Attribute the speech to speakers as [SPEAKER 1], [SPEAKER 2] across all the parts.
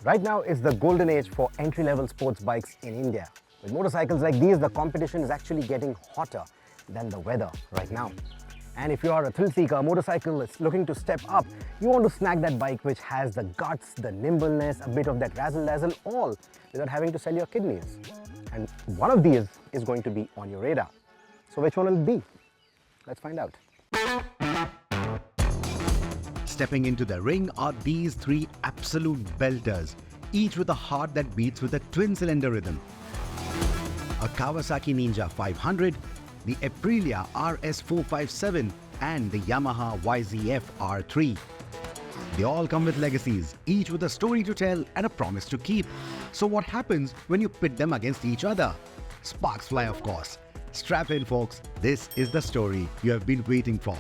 [SPEAKER 1] Right now is the golden age for entry-level sports bikes in India. With motorcycles like these, the competition is actually getting hotter than the weather right now. And if you are a thrill seeker, a motorcyclist looking to step up, you want to snag that bike which has the guts, the nimbleness, a bit of that razzle-dazzle, all without having to sell your kidneys. And one of these is going to be on your radar. So which one will it be? Let's find out.
[SPEAKER 2] Stepping into the ring are these three absolute belters, each with a heart that beats with a twin-cylinder rhythm. A Kawasaki Ninja 500, the Aprilia RS 457 and the Yamaha YZF-R3. They all come with legacies, each with a story to tell and a promise to keep. So what happens when you pit them against each other? Sparks fly, of course. Strap in, folks. This is the story you have been waiting for.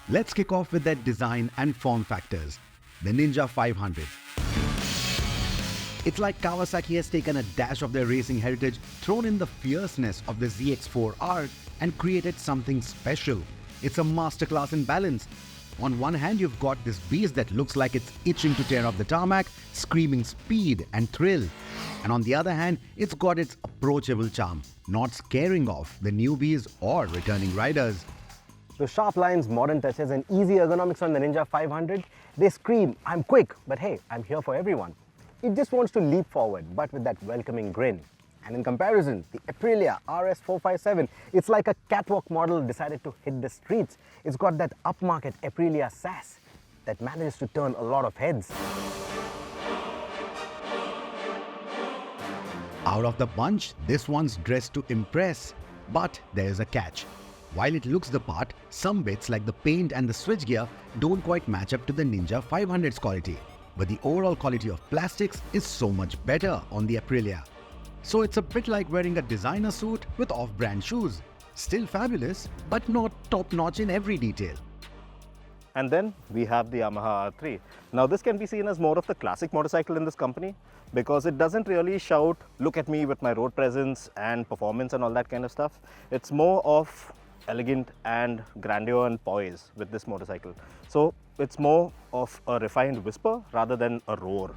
[SPEAKER 2] Let's kick off with their design and form factors. The Ninja 500. It's like Kawasaki has taken a dash of their racing heritage, thrown in the fierceness of the ZX4R and created something special. It's a masterclass in balance. On one hand, you've got this beast that looks like it's itching to tear up the tarmac, screaming speed and thrill. And on the other hand, it's got its approachable charm, not scaring off the newbies or returning riders.
[SPEAKER 1] The sharp lines, modern touches and easy ergonomics on the Ninja 500, they scream, I'm quick, but hey, I'm here for everyone. It just wants to leap forward, but with that welcoming grin. And in comparison, the Aprilia RS 457, it's like a catwalk model decided to hit the streets. It's got that upmarket Aprilia sass that manages to turn a lot of heads.
[SPEAKER 2] Out of the bunch, this one's dressed to impress. But there's a catch. While it looks the part, some bits like the paint and the switchgear don't quite match up to the Ninja 500's quality. But the overall quality of plastics is so much better on the Aprilia. So it's a bit like wearing a designer suit with off-brand shoes. Still fabulous, but not top-notch in every detail.
[SPEAKER 3] And then we have the Yamaha R3. Now this can be seen as more of the classic motorcycle in this company because it doesn't really shout, look at me with my road presence and performance and all that kind of stuff. It's more of elegant and grandeur and poise with this motorcycle. So it's more of a refined whisper rather than a roar.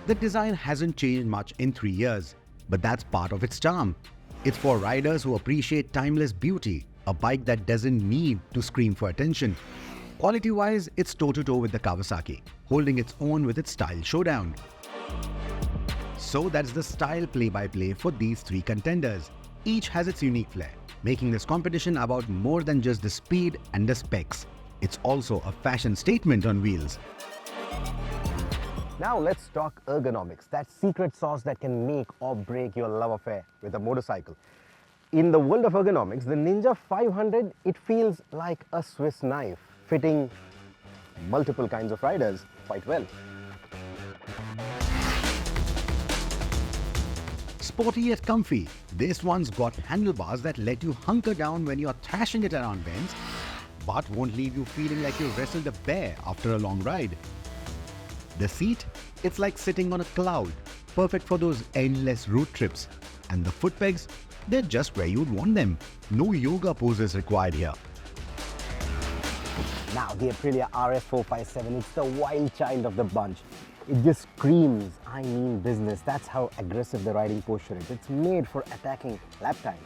[SPEAKER 2] The design hasn't changed much in 3 years, but that's part of its charm. It's for riders who appreciate timeless beauty, a bike that doesn't need to scream for attention. Quality-wise, it's toe-to-toe with the Kawasaki, holding its own with its style showdown. So that's the style play-by-play for these three contenders. Each has its unique flair, making this competition about more than just the speed and the specs. It's also a fashion statement on wheels.
[SPEAKER 1] Now let's talk ergonomics, that secret sauce that can make or break your love affair with a motorcycle. In the world of ergonomics, the Ninja 500, it feels like a Swiss knife, fitting multiple kinds of riders quite well.
[SPEAKER 2] Sporty yet comfy, this one's got handlebars that let you hunker down when you're thrashing it around bends, but won't leave you feeling like you wrestled a bear after a long ride. The seat, it's like sitting on a cloud, perfect for those endless road trips. And the foot pegs, they're just where you'd want them. No yoga poses required here.
[SPEAKER 1] Now the Aprilia RS 457, it's the wild child of the bunch. It just screams, I mean business. That's how aggressive the riding posture is. It's made for attacking lap times.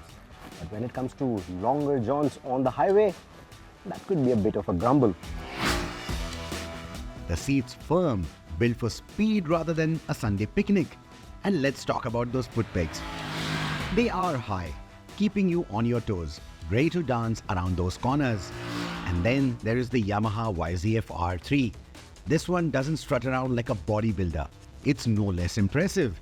[SPEAKER 1] But when it comes to longer jaunts on the highway, that could be a bit of a grumble.
[SPEAKER 2] The seat's firm, built for speed rather than a Sunday picnic. And let's talk about those foot pegs. They are high, keeping you on your toes, ready to dance around those corners. And then there is the Yamaha YZF-R3. This one doesn't strut around like a bodybuilder. It's no less impressive.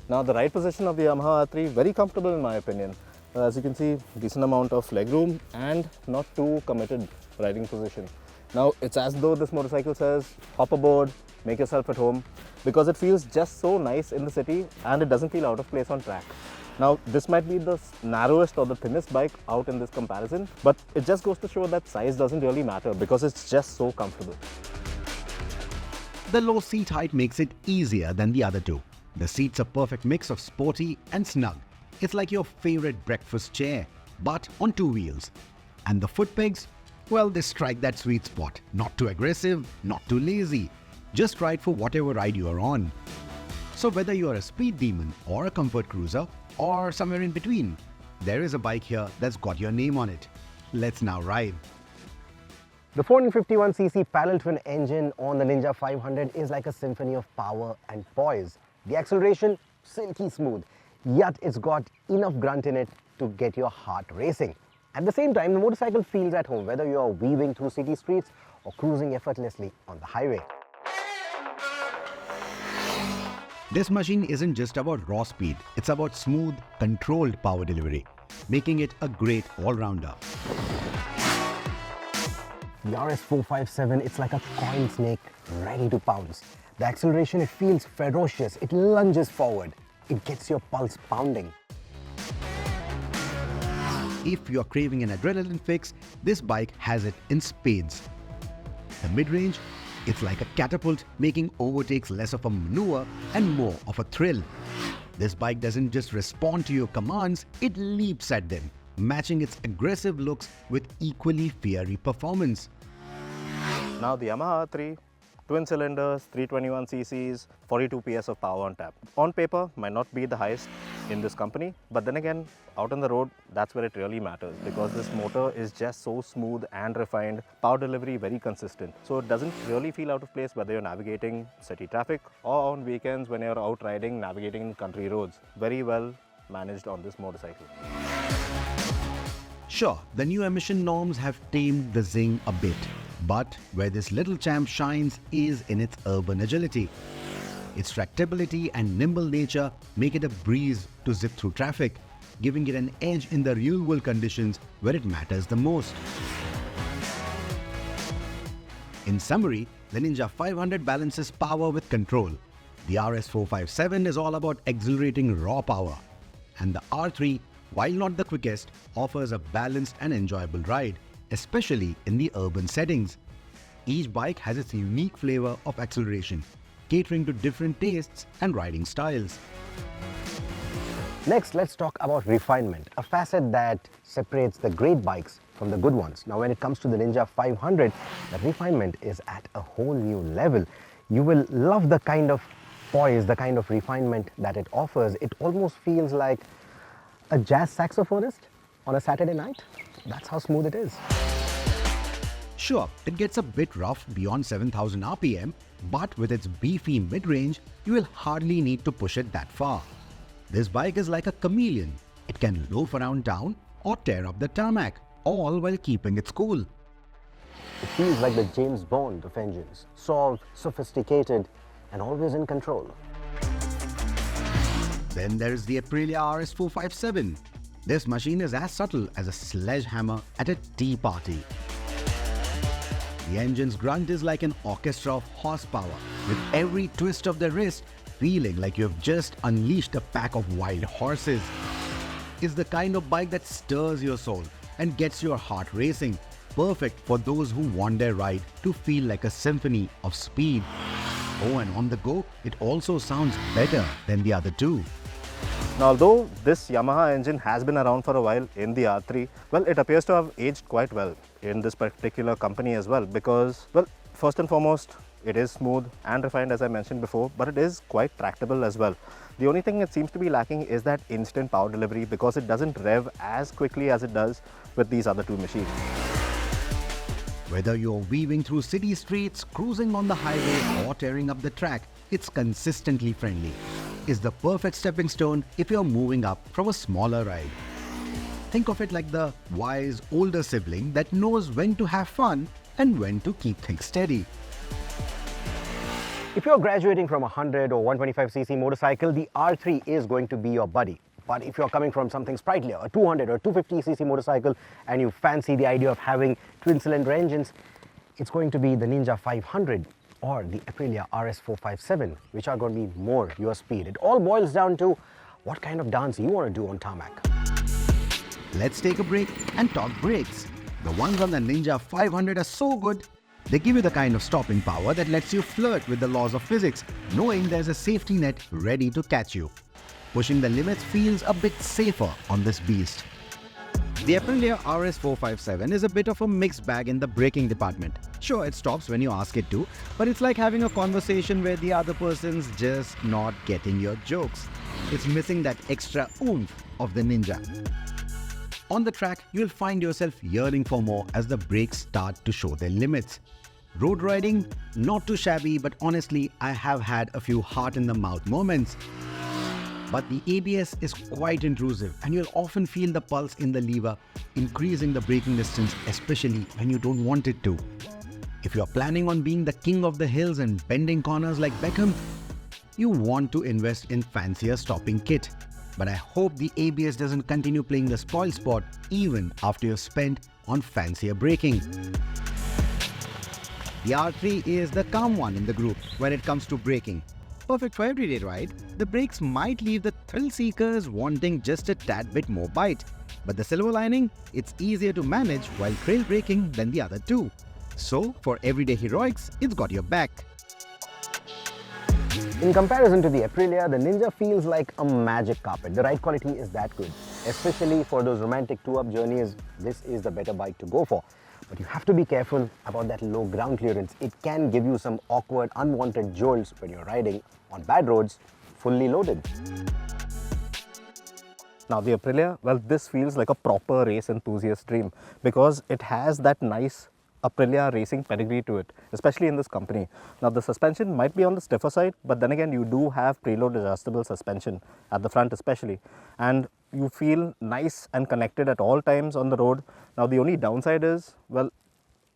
[SPEAKER 3] Now the ride position of the Yamaha R3, very comfortable in my opinion. As you can see, decent amount of legroom and not too committed riding position. Now it's as though this motorcycle says, hop aboard, make yourself at home, because it feels just so nice in the city and it doesn't feel out of place on track. Now this might be the narrowest or the thinnest bike out in this comparison, but it just goes to show that size doesn't really matter because it's just so comfortable.
[SPEAKER 2] The low seat height makes it easier than the other two. The seat's a perfect mix of sporty and snug. It's like your favorite breakfast chair, but on two wheels. And the foot pegs, Well, they strike that sweet spot. Not too aggressive, not too lazy. Just right for whatever ride you are on. So whether you are a speed demon or a comfort cruiser or somewhere in between, there is a bike here that's got your name on it. Let's now ride.
[SPEAKER 1] The 451cc parallel twin engine on the Ninja 500 is like a symphony of power and poise. The acceleration, silky smooth, yet it's got enough grunt in it to get your heart racing. At the same time, the motorcycle feels at home whether you are weaving through city streets or cruising effortlessly on the highway.
[SPEAKER 2] This machine isn't just about raw speed, it's about smooth, controlled power delivery, making it a great all-rounder.
[SPEAKER 1] The RS-457, it's like a coin snake ready to pounce. The acceleration, it feels ferocious, it lunges forward, it gets your pulse pounding.
[SPEAKER 2] If you're craving an adrenaline fix, this bike has it in spades. The mid-range, it's like a catapult, making overtakes less of a maneuver and more of a thrill. This bike doesn't just respond to your commands, it leaps at them, matching its aggressive looks with equally fiery performance.
[SPEAKER 3] Now the Yamaha R3, twin cylinders, 321 cc's, 42 PS of power on tap. On paper, might not be the highest in this company, but then again, out on the road, that's where it really matters, because this motor is just so smooth and refined, power delivery very consistent. So it doesn't really feel out of place whether you're navigating city traffic or on weekends when you're out riding, navigating country roads. Very well managed on this motorcycle.
[SPEAKER 2] Sure, the new emission norms have tamed the zing a bit, but where this little champ shines is in its urban agility. Its tractability and nimble nature make it a breeze to zip through traffic, giving it an edge in the real-world conditions where it matters the most. In summary, the Ninja 500 balances power with control. The RS-457 is all about exhilarating raw power, and the R3, while not the quickest, offers a balanced and enjoyable ride, especially in the urban settings. Each bike has its unique flavor of acceleration, catering to different tastes and riding styles.
[SPEAKER 1] Next, let's talk about refinement, a facet that separates the great bikes from the good ones. Now, when it comes to the Ninja 500, the refinement is at a whole new level. You will love the kind of poise, the kind of refinement that it offers. It almost feels like a jazz saxophonist on a Saturday night. That's how smooth it is.
[SPEAKER 2] Sure, it gets a bit rough beyond 7000 RPM, but with its beefy mid-range, you will hardly need to push it that far. This bike is like a chameleon. It can loaf around town or tear up the tarmac, all while keeping its cool.
[SPEAKER 1] It feels like the James Bond of engines, soft, sophisticated, and always in control.
[SPEAKER 2] Then there's the Aprilia RS-457. This machine is as subtle as a sledgehammer at a tea party. The engine's grunt is like an orchestra of horsepower, with every twist of the wrist feeling like you've just unleashed a pack of wild horses. It's the kind of bike that stirs your soul and gets your heart racing, perfect for those who want their ride to feel like a symphony of speed. Oh, and on the go, it also sounds better than the other two.
[SPEAKER 3] Now, although this Yamaha engine has been around for a while in the R3, well, it appears to have aged quite well in this particular company as well, because, well, first and foremost, it is smooth and refined as I mentioned before, but it is quite tractable as well. The only thing it seems to be lacking is that instant power delivery, because it doesn't rev as quickly as it does with these other two machines.
[SPEAKER 2] Whether you're weaving through city streets, cruising on the highway, or tearing up the track, it's consistently friendly. It's the perfect stepping stone if you're moving up from a smaller ride. Think of it like the wise older sibling that knows when to have fun and when to keep things steady.
[SPEAKER 1] If you're graduating from a 100 or 125cc motorcycle, the R3 is going to be your buddy. But if you're coming from something sprightlier, a 200 or 250cc motorcycle, and you fancy the idea of having twin-cylinder engines, it's going to be the Ninja 500 or the Aprilia RS-457, which are going to be more your speed. It all boils down to what kind of dance you want to do on tarmac.
[SPEAKER 2] Let's take a break and talk brakes. The ones on the Ninja 500 are so good, they give you the kind of stopping power that lets you flirt with the laws of physics, knowing there's a safety net ready to catch you. Pushing the limits feels a bit safer on this beast. The Aprilia RS-457 is a bit of a mixed bag in the braking department. Sure, it stops when you ask it to, but it's like having a conversation where the other person's just not getting your jokes. It's missing that extra oomph of the Ninja. On the track, you'll find yourself yearning for more as the brakes start to show their limits. Road riding, not too shabby, but honestly, I have had a few heart-in-the-mouth moments. But the ABS is quite intrusive and you'll often feel the pulse in the lever, increasing the braking distance, especially when you don't want it to. If you're planning on being the king of the hills and bending corners like Beckham, you want to invest in fancier stopping kit. But I hope the ABS doesn't continue playing the spoil sport even after you've spent on fancier braking. The R3 is the calm one in the group when it comes to braking. Perfect for everyday ride, the brakes might leave the thrill seekers wanting just a tad bit more bite. But the silver lining, it's easier to manage while trail braking than the other two. So for everyday heroics, it's got your back.
[SPEAKER 1] In comparison to the Aprilia, the Ninja feels like a magic carpet. The ride quality is that good. Especially for those romantic two-up journeys, this is the better bike to go for. But you have to be careful about that low ground clearance. It can give you some awkward, unwanted jolts when you're riding on bad roads, fully loaded.
[SPEAKER 3] Now the Aprilia, well, this feels like a proper race enthusiast dream because it has that nice Aprilia racing pedigree to it, especially in this company. Now the suspension might be on the stiffer side, but then again you do have preload adjustable suspension at the front especially, and you feel nice and connected at all times on the road. Now the only downside is, well,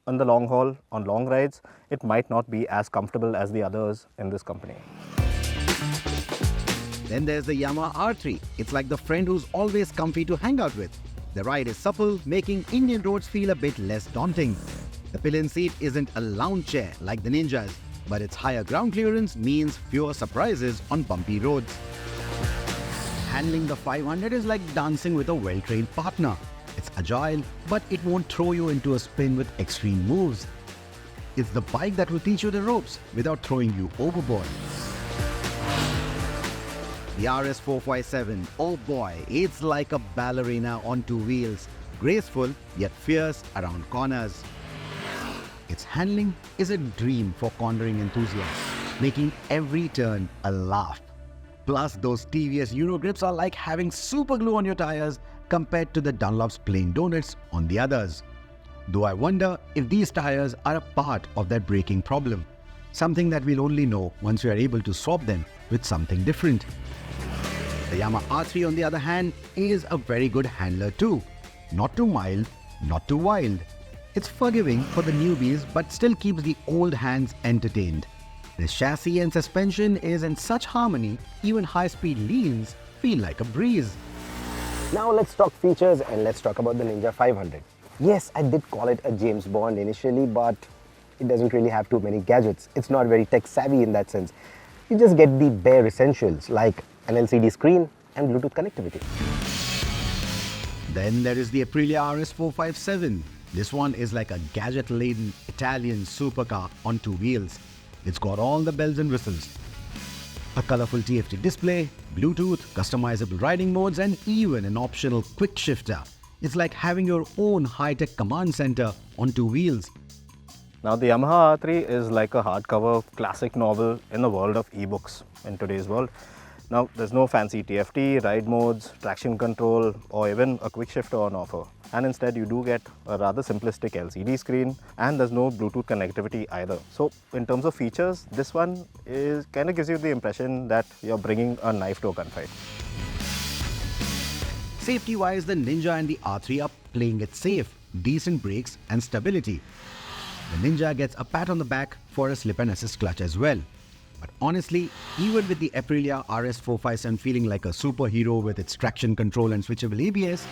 [SPEAKER 3] on the long haul, on long rides, it might not be as comfortable as the others in this company.
[SPEAKER 2] Then there's the Yamaha R3. It's like the friend who's always comfy to hang out with. The ride is supple, making Indian roads feel a bit less daunting. The pillion seat isn't a lounge chair like the Ninjas, but its higher ground clearance means fewer surprises on bumpy roads. Handling the 500 is like dancing with a well-trained partner. It's agile, but it won't throw you into a spin with extreme moves. It's the bike that will teach you the ropes without throwing you overboard. The RS-457, oh boy, it's like a ballerina on two wheels, graceful yet fierce around corners. Its handling is a dream for cornering enthusiasts, making every turn a laugh. Plus, those TVS Euro grips are like having super glue on your tires compared to the Dunlop's plain donuts on the others. Though I wonder if these tires are a part of that braking problem, something that we'll only know once we are able to swap them with something different. The Yamaha R3 on the other hand is a very good handler too. Not too mild, not too wild. It's forgiving for the newbies but still keeps the old hands entertained. The chassis and suspension is in such harmony, even high-speed leans feel like a breeze.
[SPEAKER 1] Now let's talk features and let's talk about the Ninja 500. Yes, I did call it a James Bond initially, but it doesn't really have too many gadgets. It's not very tech savvy in that sense. You just get the bare essentials like an LCD screen and Bluetooth connectivity.
[SPEAKER 2] Then there is the Aprilia RS-457. This one is like a gadget-laden Italian supercar on two wheels. It's got all the bells and whistles. A colorful TFT display, Bluetooth, customizable riding modes, and even an optional quick shifter. It's like having your own high-tech command center on two wheels.
[SPEAKER 3] Now the Yamaha R3 is like a hardcover classic novel in the world of ebooks in today's world. Now there's no fancy TFT, ride modes, traction control, or even a quick shifter on offer. And instead you do get a rather simplistic LCD screen, and there's no Bluetooth connectivity either. So in terms of features, this one kind of gives you the impression that you're bringing a knife to a gunfight.
[SPEAKER 2] Safety-wise, the Ninja and the R3 are playing it safe, decent brakes and stability. The Ninja gets a pat on the back for a slip and assist clutch as well. But honestly, even with the Aprilia RS-457 feeling like a superhero with its traction control and switchable ABS,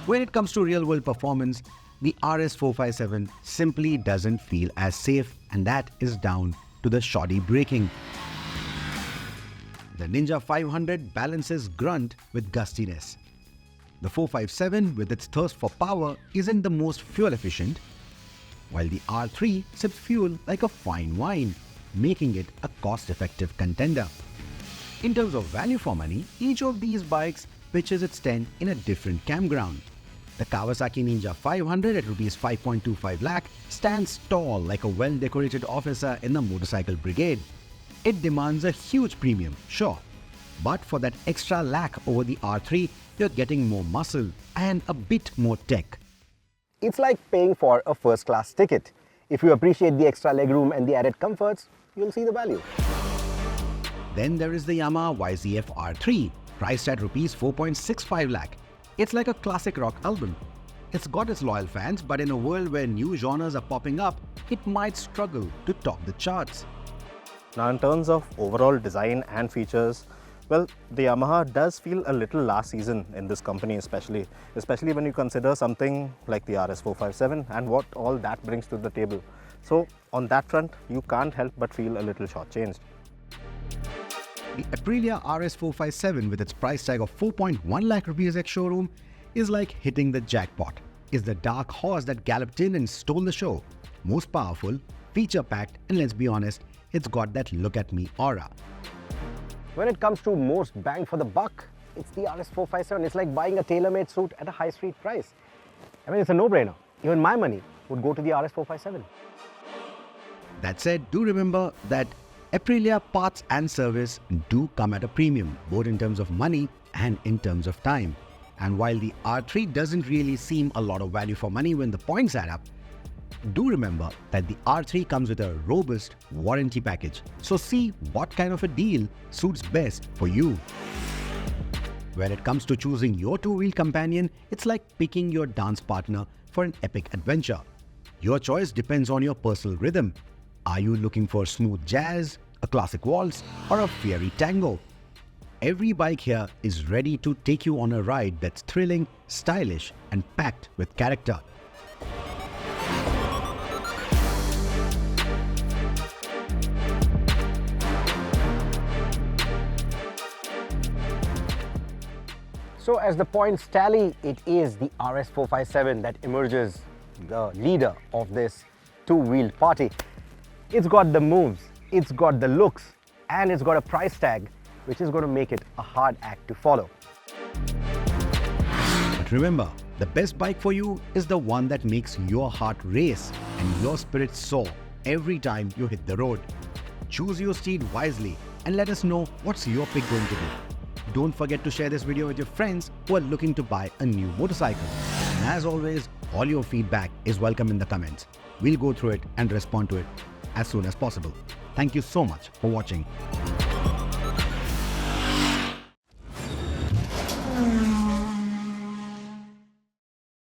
[SPEAKER 2] when it comes to real-world performance, the RS-457 simply doesn't feel as safe, and that is down to the shoddy braking. The Ninja 500 balances grunt with gustiness. The 457, with its thirst for power, isn't the most fuel efficient, while the R3 sips fuel like a fine wine, making it a cost-effective contender. In terms of value for money, each of these bikes pitches its tent in a different campground. The Kawasaki Ninja 500 at Rs 5.25 lakh stands tall like a well-decorated officer in the motorcycle brigade. It demands a huge premium, sure, but for that extra lakh over the R3, you're getting more muscle and a bit more tech.
[SPEAKER 1] It's like paying for a first-class ticket. If you appreciate the extra legroom and the added comforts, you'll see the value.
[SPEAKER 2] Then there is the Yamaha YZF-R3, priced at Rs 4.65 lakh. It's like a classic rock album. It's got its loyal fans, but in a world where new genres are popping up, it might struggle to top the charts.
[SPEAKER 3] Now in terms of overall design and features, well, the Yamaha does feel a little last season in this company especially when you consider something like the RS457 and what all that brings to the table. So on that front, you can't help but feel a little shortchanged.
[SPEAKER 2] The Aprilia RS457 with its price tag of 4.1 lakh rupees ex-showroom is like hitting the jackpot. It's the dark horse that galloped in and stole the show. Most powerful, feature-packed, and let's be honest, it's got that look at me aura.
[SPEAKER 1] When it comes to most bang for the buck, it's the RS457. It's like buying a tailor-made suit at a high street price. I mean, it's a no-brainer. Even my money would go to the RS457.
[SPEAKER 2] That said, do remember that Aprilia parts and service do come at a premium, both in terms of money and in terms of time. And while the R3 doesn't really seem a lot of value for money when the points add up, do remember that the R3 comes with a robust warranty package. So see what kind of a deal suits best for you. When it comes to choosing your two-wheel companion, it's like picking your dance partner for an epic adventure. Your choice depends on your personal rhythm. Are you looking for smooth jazz, a classic waltz, or a fiery tango? Every bike here is ready to take you on a ride that's thrilling, stylish, and packed with character.
[SPEAKER 1] So as the points tally, it is the RS457 that emerges the leader of this two-wheeled party. It's got the moves, it's got the looks, and it's got a price tag, which is going to make it a hard act to follow.
[SPEAKER 2] But remember, the best bike for you is the one that makes your heart race and your spirit soar every time you hit the road. Choose your steed wisely and let us know what's your pick going to be. Don't forget to share this video with your friends who are looking to buy a new motorcycle. And as always, all your feedback is welcome in the comments. We'll go through it and respond to it as soon as possible. Thank you so much for watching.